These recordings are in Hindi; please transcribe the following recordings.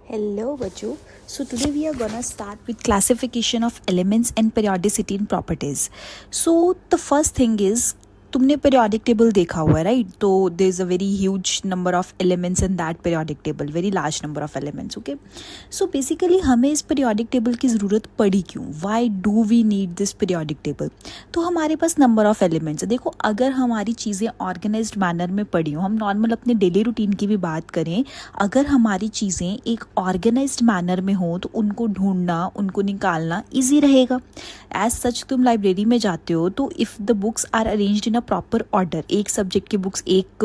Hello, Vaju. So today we are gonna start with classification of elements and periodicity in properties. So the first thing is तुमने periodic table देखा हुआ है, right? तो there is a very huge number of elements in that periodic table, very large number of elements, okay? So basically हमें इस periodic table की ज़रूरत पड़ी क्यों? Why do we need this periodic table? तो हमारे पास number of elements है. देखो अगर हमारी चीज़ें organized manner में पड़ी हो, हम normal अपने daily routine की भी बात करें, अगर हमारी चीज़ें एक ऑर्गेनाइज्ड मैनर में हो तो उनको ढूंढना, उनको निकालना इजी रहेगा. एज सच तुम लाइब्रेरी में जाते हो तो if the books are arranged in a proper order, एक सब्जेक्ट की बुक्स एक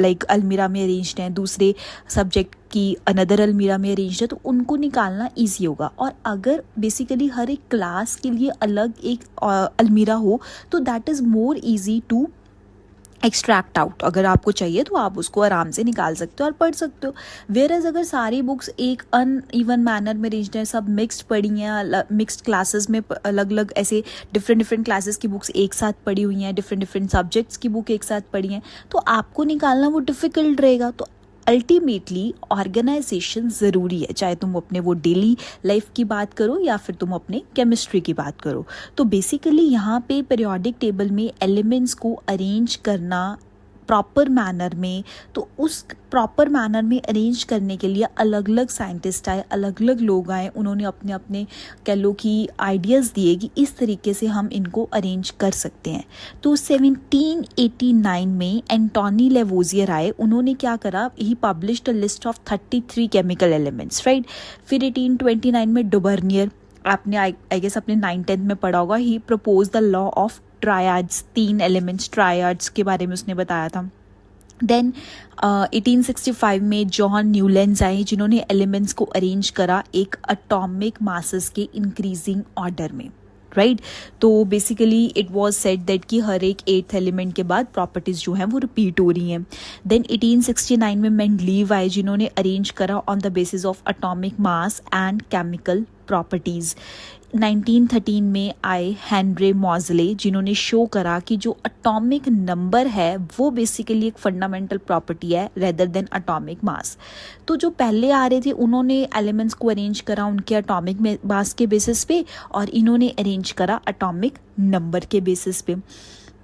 लाइक अलमीरा में अरेंज्ड हैं, दूसरे सब्जेक्ट की अनदर अलमीरा में अरेंज्ड है, तो उनको निकालना ईजी होगा. और अगर बेसिकली हर एक क्लास के लिए अलग एक अलमीरा हो तो that is more easy to extract out. अगर आपको चाहिए तो आप उसको आराम से निकाल सकते हो और पढ़ सकते हो. वेयरएज अगर सारी बुक्स एक अनइवन मैनर में अरेंज्ड हैं, सब मिक्स्ड पड़ी हैं, मिक्स्ड क्लासेस में अलग अलग ऐसे डिफरेंट क्लासेस की बुक्स एक साथ पड़ी हुई हैं, डिफरेंट सब्जेक्ट्स की बुक एक साथ पड़ी हैं, तो आपको निकालना वो डिफ़िकल्ट रहेगा. तो अल्टीमेटली ऑर्गेनाइजेशन ज़रूरी है, चाहे तुम अपने वो डेली लाइफ की बात करो या फिर तुम अपने केमिस्ट्री की बात करो. तो बेसिकली यहाँ पे पीरियोडिक टेबल में एलिमेंट्स को अरेंज करना प्रॉपर मैनर में, तो उस प्रॉपर मैनर में अरेंज करने के लिए अलग अलग साइंटिस्ट आए, अलग अलग लोग आए, उन्होंने अपने अपने कह लो कि आइडियाज़ दिए कि इस तरीके से हम इनको अरेंज कर सकते हैं. तो 1789 में एंटोनी लेवोजियर आए. उन्होंने क्या करा, he published a list of 33 chemical elements, right. फिर 1829 में डुबर्नियर, आपने आई गेस अपने 9th-10th में पढ़ा होगा, he propose the law of triads, 3 elements triads के बारे में उसने बताया था. देन 1865 में जॉन न्यूलैंड्स आए, जिन्होंने एलिमेंट्स को अरेंज करा एक अटोमिक मासेस के इंक्रीजिंग ऑर्डर में, राइट. तो basically it was said that कि हर एक 8th एलिमेंट के बाद प्रॉपर्टीज जो हैं वो रिपीट हो रही हैं. देन 1869 में मेंडलीव आए, जिन्होंने अरेंज करा on the basis of atomic mass and chemical properties. 1913 में आए हेनरी मोज़ले, जिन्होंने शो करा कि जो एटॉमिक नंबर है वो बेसिकली एक फंडामेंटल प्रॉपर्टी है रेदर देन एटॉमिक मास. तो जो पहले आ रहे थे उन्होंने एलिमेंट्स को अरेंज करा उनके एटॉमिक मास के बेसिस पे, और इन्होंने अरेंज करा एटॉमिक नंबर के बेसिस पे.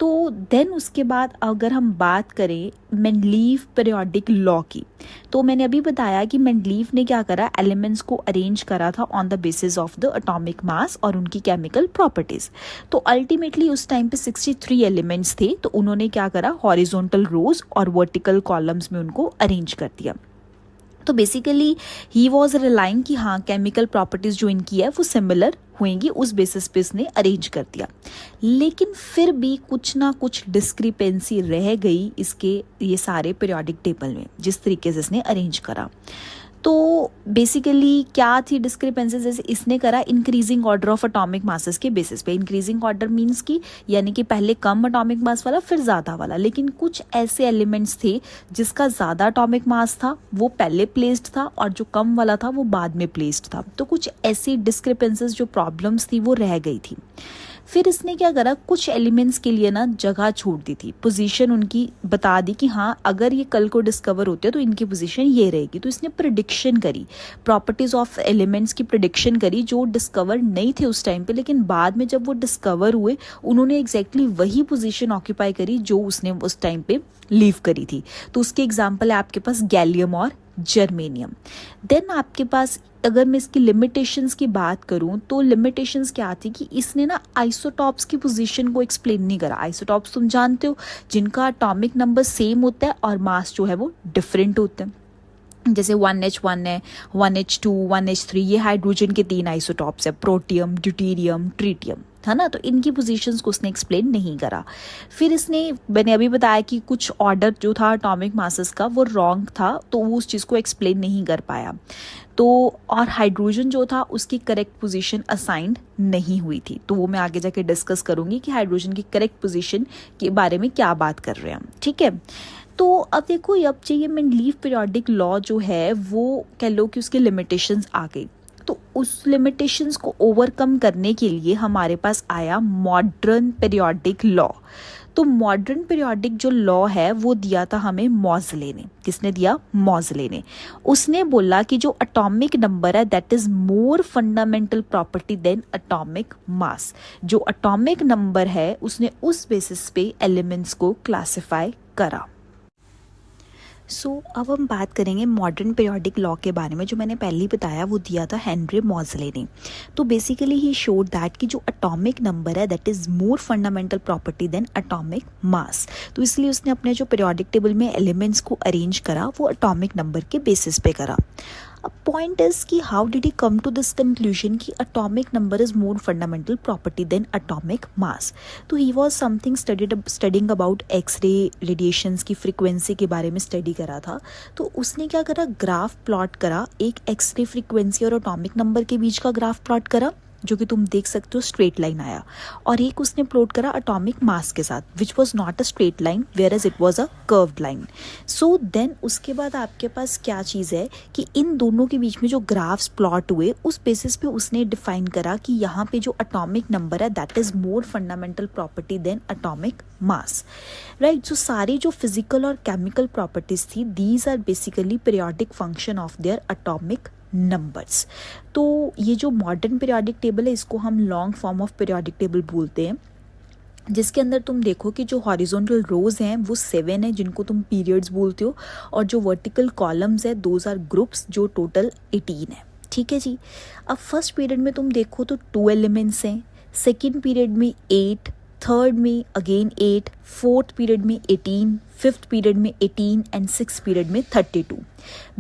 तो देन उसके बाद अगर हम बात करें मेंडलीव पीरियोडिक लॉ की, तो मैंने अभी बताया कि मेंडलीव ने क्या करा, एलिमेंट्स को अरेंज करा था on the basis of the atomic mass और उनकी केमिकल प्रॉपर्टीज. तो अल्टीमेटली उस टाइम पे 63 एलिमेंट्स थे, तो उन्होंने क्या करा, हॉरिजॉन्टल रोज और वर्टिकल कॉलम्स में उनको अरेंज कर दिया. तो बेसिकली ही वॉज रिलाइंग कि हाँ केमिकल प्रॉपर्टीज जो इनकी है वो सिमिलर होंगी, उस बेसिस पे इसने अरेंज कर दिया. लेकिन फिर भी कुछ ना कुछ डिस्क्रिपेंसी रह गई इसके ये सारे पीरियोडिक टेबल में जिस तरीके से इसने अरेंज करा. तो बेसिकली क्या थी डिस्क्रिपेंसीज, जैसे इसने करा increasing order of atomic masses के बेसिस पे. इंक्रीजिंग ऑर्डर मींस कि यानी कि पहले कम एटॉमिक मास वाला फिर ज़्यादा वाला, लेकिन कुछ ऐसे एलिमेंट्स थे जिसका ज़्यादा एटॉमिक मास था वो पहले प्लेस्ड था और जो कम वाला था वो बाद में प्लेस्ड था. तो कुछ ऐसी डिस्क्रिपेंसीज जो प्रॉब्लम्स थी वो रह गई थी. फिर इसने क्या करा, कुछ एलिमेंट्स के लिए ना जगह छोड़ दी थी, पोजीशन उनकी बता दी कि हाँ अगर ये कल को डिस्कवर होते हैं तो इनकी पोजीशन ये रहेगी. तो इसने प्रिडिक्शन करी, प्रॉपर्टीज ऑफ एलिमेंट्स की प्रिडिक्शन करी जो डिस्कवर नहीं थे उस टाइम पे, लेकिन बाद में जब वो डिस्कवर हुए उन्होंने एग्जैक्टली वही पोजीशन ऑक्यूपाई करी जो उसने उस टाइम पे लीव करी थी. तो उसके एग्जाम्पल है आपके पास गैलियम और जर्मेनियम. देन आपके पास अगर मैं इसकी लिमिटेशंस की बात करूं तो लिमिटेशंस क्या थी कि इसने ना आइसोटॉप्स की पोजीशन को एक्सप्लेन नहीं करा. आइसोटॉप्स तुम जानते हो जिनका एटॉमिक नंबर सेम होता है और मास जो है वो डिफरेंट होता है. जैसे 1H1 है, 1H2, 1H3, ये हाइड्रोजन के 3 आइसोटॉप्स है, प्रोटियम, ड्यूटेरियम, ट्रिटियम, है ना. तो इनकी पोजीशंस को उसने एक्सप्लेन नहीं करा. फिर इसने, मैंने अभी बताया कि कुछ ऑर्डर जो था एटॉमिक मासेस का वो रॉन्ग था, तो वो उस चीज़ को एक्सप्लेन नहीं कर पाया. तो और हाइड्रोजन जो था उसकी करेक्ट पोजीशन असाइंड नहीं हुई थी. तो वो मैं आगे जाके डिस्कस करूंगी कि हाइड्रोजन की करेक्ट पोजीशन के बारे में क्या बात कर रहे हैं हम, ठीक है. तो अब देखो अब चाहिए मेंडलीव पीरियोडिक लॉ जो है वो कह लो कि उसकी लिमिटेशंस आ गई. तो उस लिमिटेशंस को ओवरकम करने के लिए हमारे पास आया मॉडर्न पीरियोडिक लॉ. तो मॉडर्न पीरियोडिक जो लॉ है वो दिया था हमें मॉज़ले ने। किसने दिया? मॉज़ले ने। उसने बोला कि जो एटॉमिक नंबर है that is more fundamental property than atomic mass. जो एटॉमिक नंबर है उसने उस बेसिस पे एलिमेंट्स को क्लासिफाई करा। अब हम बात करेंगे मॉडर्न पीरियोडिक लॉ के बारे में। जो मैंने पहले ही बताया वो दिया था हेनरी मॉज़ले ने। तो बेसिकली ही शोड दैट कि जो एटॉमिक नंबर है that is more fundamental property than atomic mass. तो इसलिए उसने अपने जो पीरियोडिक टेबल में एलिमेंट्स को अरेंज करा वो एटॉमिक नंबर के बेसिस पे करा। अब पॉइंट इज कि how did he come to this conclusion कि atomic number is more fundamental property than atomic mass. तो he was something studying about X-ray radiations की फ्रीक्वेंसी के बारे में स्टडी करा था। तो उसने क्या करा, ग्राफ प्लॉट करा, एक एक्सरे फ्रीक्वेंसी और एटॉमिक नंबर के बीच का ग्राफ प्लॉट करा जो कि तुम देख सकते हो स्ट्रेट लाइन आया, और एक उसने प्लॉट करा एटॉमिक मास के साथ which was not a straight line whereas it was a curved line. So then उसके बाद आपके पास क्या चीज़ है कि इन दोनों के बीच में जो ग्राफ्स प्लॉट हुए उस बेसिस पे उसने डिफाइन करा कि यहाँ पे जो एटॉमिक नंबर है that is more fundamental property than atomic mass, right. So सारी जो फिजिकल और केमिकल प्रॉपर्टीज थी these are basically periodic function of their atomic numbers. तो ये जो मॉडर्न पीरियोडिक टेबल है इसको हम long form of periodic table बोलते हैं, जिसके अंदर तुम देखो कि जो हॉरिजॉन्टल रोज हैं वो 7 है जिनको तुम पीरियड्स बोलते हो, और जो वर्टिकल कॉलम्स है दोज आर ग्रुप्स जो टोटल 18 है। ठीक है जी। अब फर्स्ट पीरियड में तुम देखो तो 2 एलिमेंट्स हैं, सेकेंड पीरियड में 8, थर्ड में अगेन 8, फोर्थ पीरियड में 18, फिफ्थ पीरियड में 18 एंड सिक्स पीरियड में 32।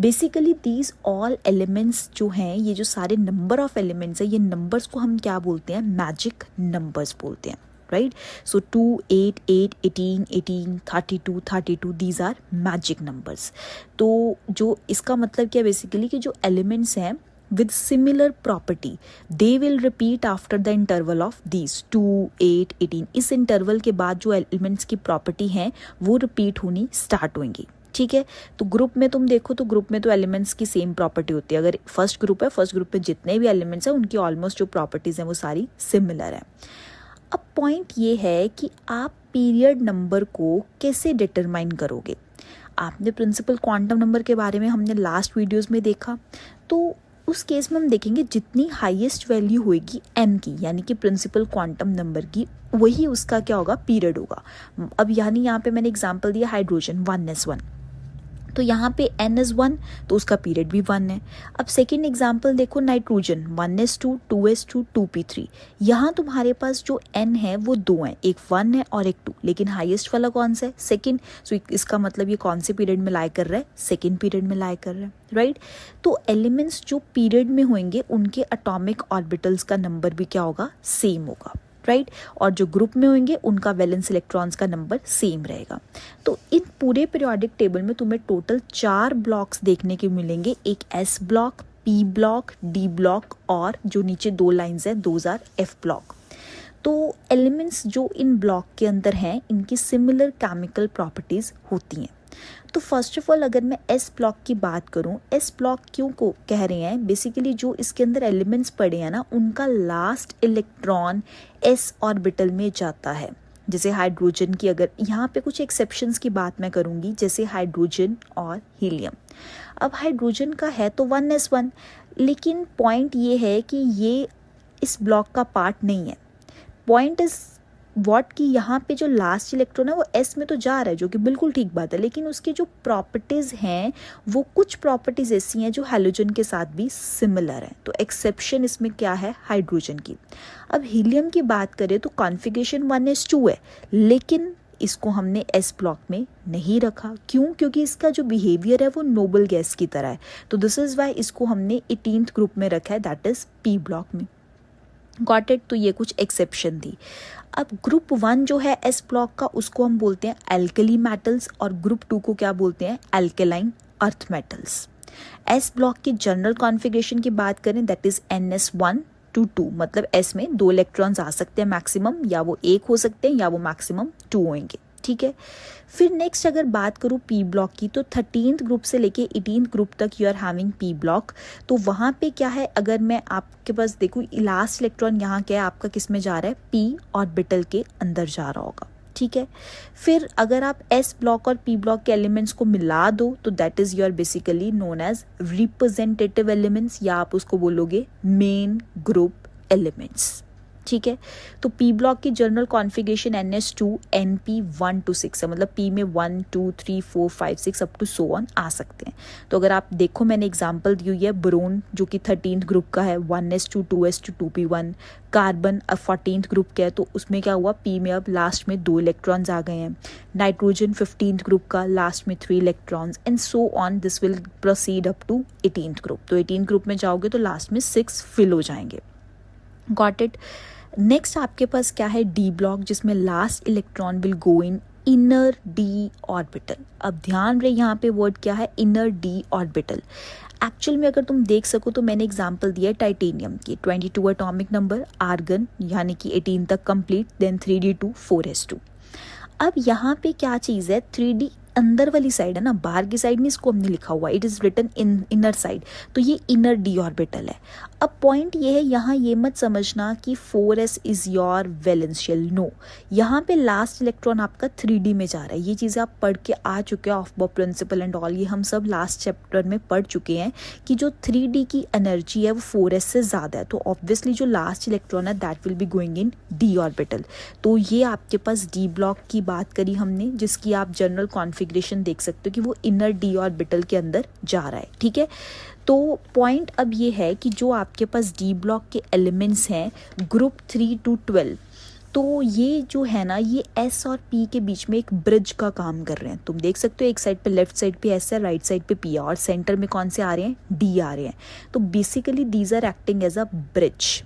बेसिकली दीज ऑल एलिमेंट्स जो हैं, ये जो सारे नंबर ऑफ एलिमेंट्स हैं, ये नंबर्स को हम क्या बोलते हैं? मैजिक नंबर्स बोलते हैं, right. So 2, 8, 8, 18, 18, 32, 32 these are magic numbers. तो जो इसका मतलब क्या है बेसिकली कि जो एलिमेंट्स हैं with similar property they will repeat after the interval of these 2, 8, 18। इस इंटरवल के बाद जो एलिमेंट्स की प्रॉपर्टी हैं वो रिपीट होनी स्टार्ट होंगी। ठीक है। तो ग्रुप में तुम देखो तो ग्रुप में तो एलिमेंट्स की सेम प्रॉपर्टी होती है। अगर फर्स्ट ग्रुप है, फर्स्ट ग्रुप में जितने भी एलिमेंट्स हैं उनकी ऑलमोस्ट जो प्रॉपर्टीज हैं वो सारी सिमिलर है। अब पॉइंट ये है कि आप पीरियड नंबर को कैसे डिटरमाइन करोगे। आपने प्रिंसिपल क्वांटम नंबर के बारे में हमने लास्ट वीडियोस में देखा, तो उस केस में हम देखेंगे जितनी हाईएस्ट वैल्यू होगी m की, यानी कि प्रिंसिपल क्वांटम नंबर की, वही उसका क्या होगा? पीरियड होगा। अब यानी यहाँ पे मैंने एग्जांपल दिया हाइड्रोजन 1s1, तो यहाँ पे n(1) तो उसका पीरियड भी 1 है। अब सेकेंड एग्जांपल देखो नाइट्रोजन 1s2, 2s2, 2p3। यहाँ तुम्हारे पास जो n है वो 2 है, एक 1 है और एक 2, लेकिन हाईएस्ट वाला कौन सा है? सेकेंड। सो इसका मतलब ये कौन से पीरियड में लाई कर रहा है? सेकेंड पीरियड में लाई कर रहा है, राइट। तो एलिमेंट्स जो पीरियड में होंगे उनके एटॉमिक ऑर्बिटल्स का नंबर भी क्या होगा? सेम होगा, राइट। और जो ग्रुप में होंगे उनका वैलेंस इलेक्ट्रॉन्स का नंबर सेम रहेगा। तो इन पूरे पीरियोडिक टेबल में तुम्हें टोटल 4 ब्लॉक्स देखने के मिलेंगे, एक S block, P block, D block, और जो नीचे 2 लाइंस हैं दोज आर एफ ब्लॉक। तो एलिमेंट्स जो इन ब्लॉक के अंदर हैं इनकी सिमिलर केमिकल प्रॉपर्टीज होती हैं। तो फर्स्ट ऑफ ऑल अगर मैं एस ब्लॉक की बात करूं, एस ब्लॉक क्यों को कह रहे हैं? बेसिकली जो इसके अंदर एलिमेंट्स पड़े हैं ना उनका लास्ट इलेक्ट्रॉन एस ऑर्बिटल में जाता है। जैसे हाइड्रोजन की, अगर यहाँ पे कुछ एक्सेप्शंस की बात मैं करूँगी, जैसे हाइड्रोजन और हीलियम। अब हाइड्रोजन का है तो 1s1, लेकिन पॉइंट ये है कि ये इस ब्लॉक का पार्ट नहीं है। पॉइंट इज वॉट कि यहाँ पे जो लास्ट इलेक्ट्रॉन है वो एस में तो जा रहा है, जो कि बिल्कुल ठीक बात है, लेकिन उसकी जो प्रॉपर्टीज हैं वो कुछ प्रॉपर्टीज ऐसी हैं जो हैलोजन के साथ भी सिमिलर हैं। तो एक्सेप्शन इसमें क्या है? हाइड्रोजन की। अब हीलियम की बात करें तो कॉन्फ़िगरेशन 1s2 है, लेकिन इसको हमने एस ब्लॉक में नहीं रखा। क्यों? क्योंकि इसका जो बिहेवियर है वो नोबल गैस की तरह है। तो दिस इज वाई इसको हमने 18th ग्रुप में रखा है, दैट इज पी ब्लॉक में। Got it. तो ये कुछ एक्सेप्शन थी। अब ग्रुप 1 जो है एस ब्लॉक का उसको हम बोलते हैं एल्कली मेटल्स, और ग्रुप 2 को क्या बोलते हैं? Alkaline earth metals. S block की जनरल कॉन्फ़िगरेशन की बात करें दैट इज NS1 to 2, मतलब एस में 2 इलेक्ट्रॉन्स आ सकते हैं मैक्सिमम, या वो 1 हो सकते हैं या वो मैक्सिमम 2 होंगे। ठीक है। फिर नेक्स्ट अगर बात करूँ पी ब्लॉक की, तो 13th ग्रुप से लेके 18th ग्रुप तक you are having P block. तो वहाँ पे क्या है, अगर मैं आपके पास देखूँ लास्ट इलेक्ट्रॉन यहाँ क्या है आपका, किस में जा रहा है? पी ऑर्बिटल के अंदर जा रहा होगा, ठीक है। फिर अगर आप एस ब्लॉक और पी ब्लॉक के एलिमेंट्स को मिला दो तो that is your basically known as representative elements, या आप उसको बोलोगे मेन ग्रुप एलिमेंट्स, ठीक है। तो पी ब्लॉक की general configuration NS2 NP 1 to 6 है, मतलब पी में 1 2 3 4 5 6 अप टू सो ऑन आ सकते हैं। तो अगर आप देखो मैंने एग्जांपल दी हुई है बोरोन जो कि 13th ग्रुप का है, 1s2 2s2 2p1। कार्बन अब 14th ग्रुप का है, तो उसमें क्या हुआ, पी में अब लास्ट में 2 इलेक्ट्रॉन्स आ गए हैं। नाइट्रोजन 15th ग्रुप का, लास्ट में 3 electrons, and so on this will proceed up to 18th group. तो 18th ग्रुप में जाओगे तो लास्ट में 6 फिल हो जाएंगे। Got it. नेक्स्ट आपके पास क्या है, डी ब्लॉक, जिसमें last electron will go in inner D orbital. अब ध्यान रहे यहाँ पे वर्ड क्या है, इनर डी ऑर्बिटल। एक्चुअल में अगर तुम देख सको तो मैंने एग्जांपल दिया है टाइटेनियम की, 22 एटॉमिक नंबर, आर्गन यानी कि 18 तक कंप्लीट, देन 3d2 4s2। अब यहाँ पे क्या चीज़ है, 3d अंदर वाली साइड है ना, बाहर की साइड में इसको हमने लिखा हुआ, it is written in inner side, तो ये इनर डी ऑर्बिटल है। अब पॉइंट ये है, यहाँ ये मत समझना कि 4s इज़ योर वैलेंशियल, नो, यहाँ पे लास्ट इलेक्ट्रॉन आपका 3d में जा रहा है। ये चीज़ें आप पढ़ के आ चुके हैं, aufbau principle and all, ये हम सब लास्ट चैप्टर में पढ़ चुके हैं कि जो 3d की एनर्जी है वो 4s से ज़्यादा है, तो ऑब्वियसली जो लास्ट इलेक्ट्रॉन है that will be going in D orbital. तो ये आपके पास डी ब्लॉक की बात करी हमने, जिसकी आप जनरल कॉन्फ़िगरेशन देख सकते हो कि वो इनर डी ऑर्बिटल के अंदर जा रहा है, ठीक है। तो पॉइंट अब ये है कि जो आपके पास डी ब्लॉक के एलिमेंट्स हैं ग्रुप 3 to 12, तो ये जो है ना, ये एस और पी के बीच में एक ब्रिज का काम कर रहे हैं। तुम देख सकते हो एक साइड पे, लेफ्ट साइड पे एस है, राइट साइड पे पी है, और सेंटर में कौन से आ रहे हैं, डी आ रहे हैं। तो basically these are acting as a bridge.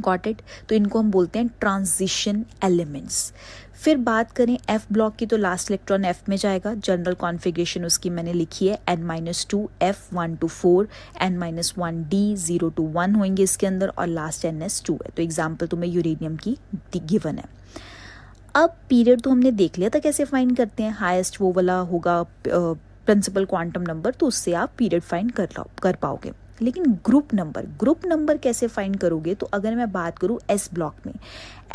Got it. तो इनको हम बोलते हैं ट्रांजिशन एलिमेंट्स। फिर बात करें एफ ब्लॉक की, तो लास्ट इलेक्ट्रॉन एफ में जाएगा, जनरल कॉन्फ़िगरेशन उसकी मैंने लिखी है, n-2 f 1 to 4, n-1 d 0 to 1 होंगे इसके अंदर, और लास्ट ns2 है। तो एग्जाम्पल तुम्हें यूरेनियम की गिवन है। अब पीरियड तो हमने देख लिया था कैसे फाइंड करते हैं, हाईएस्ट वो वाला होगा प्रिंसिपल क्वांटम नंबर, तो उससे आप पीरियड फाइंड कर पाओगे। लेकिन ग्रुप नंबर कैसे फाइंड करोगे, तो अगर मैं बात करूँ एस ब्लॉक में,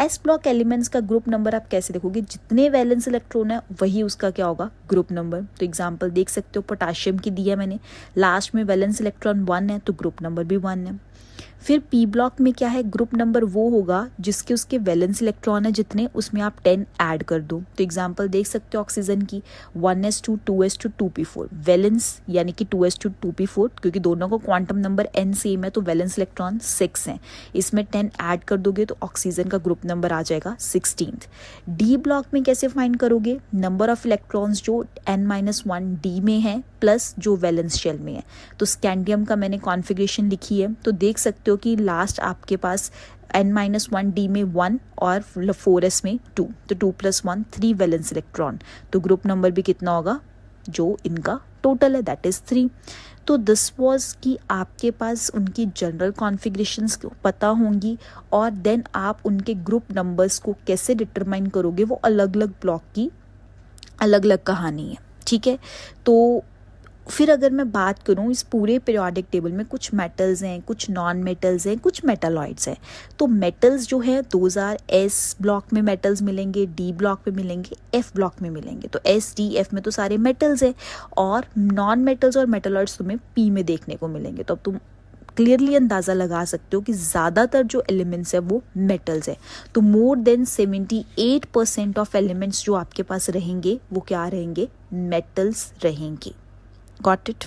एस ब्लॉक एलिमेंट्स का ग्रुप नंबर आप कैसे देखोगे, जितने वैलेंस इलेक्ट्रॉन है वही उसका क्या होगा, ग्रुप नंबर। तो एग्जांपल देख सकते हो, पोटाशियम की दी है मैंने, लास्ट में वैलेंस इलेक्ट्रॉन 1 है तो ग्रुप नंबर भी 1 है। फिर पी ब्लॉक में क्या है, ग्रुप नंबर वो होगा जिसके उसके वैलेंस इलेक्ट्रॉन है जितने, उसमें आप 10 ऐड कर दो। तो एग्जांपल देख सकते हो ऑक्सीजन की, 1s2 2s2 2p4, वैलेंस यानी कि 2s2 2p4, क्योंकि दोनों को क्वांटम नंबर n सेम है तो वैलेंस इलेक्ट्रॉन 6 हैं, इसमें 10 ऐड कर दोगे तो ऑक्सीजन का ग्रुप नंबर आ जाएगा 16th। डी ब्लॉक में कैसे फाइंड करोगे, नंबर ऑफ इलेक्ट्रॉन्स जो n-1 डी में है प्लस जो वैलेंस शेल में है। तो स्कैंडियम का मैंने कॉन्फ़िगरेशन लिखी है, तो देख सकते हो कि लास्ट आपके पास n-1 डी में 1 और 4s में 2, तो 2 + 1 3 वैलेंस इलेक्ट्रॉन, तो ग्रुप नंबर भी कितना होगा, जो इनका टोटल है दैट इज 3। तो दिस वाज कि आपके पास उनकी जनरल कॉन्फ़िगरेशंस पता होंगी, और देन आप उनके ग्रुप नंबर्स को कैसे डिटरमाइन करोगे, वो अलग अलग ब्लॉक की अलग अलग कहानी है, ठीक है। तो फिर अगर मैं बात करूं, इस पूरे पीरियोडिक टेबल में कुछ मेटल्स हैं, कुछ नॉन मेटल्स हैं, कुछ मेटालॉइड्स हैं। तो मेटल्स जो है 2000 एस ब्लॉक में मेटल्स मिलेंगे, डी ब्लॉक में मिलेंगे, एफ ब्लॉक में मिलेंगे। तो एस डी एफ में तो सारे मेटल्स हैं, और नॉन मेटल्स और मेटालॉइड्स तुम्हें पी में देखने को मिलेंगे। तो अब तुम क्लियरली अंदाज़ा लगा सकते हो कि ज़्यादातर जो एलिमेंट्स है वो मेटल्स है। तो मोर देन 78% ऑफ एलिमेंट्स जो आपके पास रहेंगे वो क्या रहेंगे, मेटल्स रहेंगे। Got it.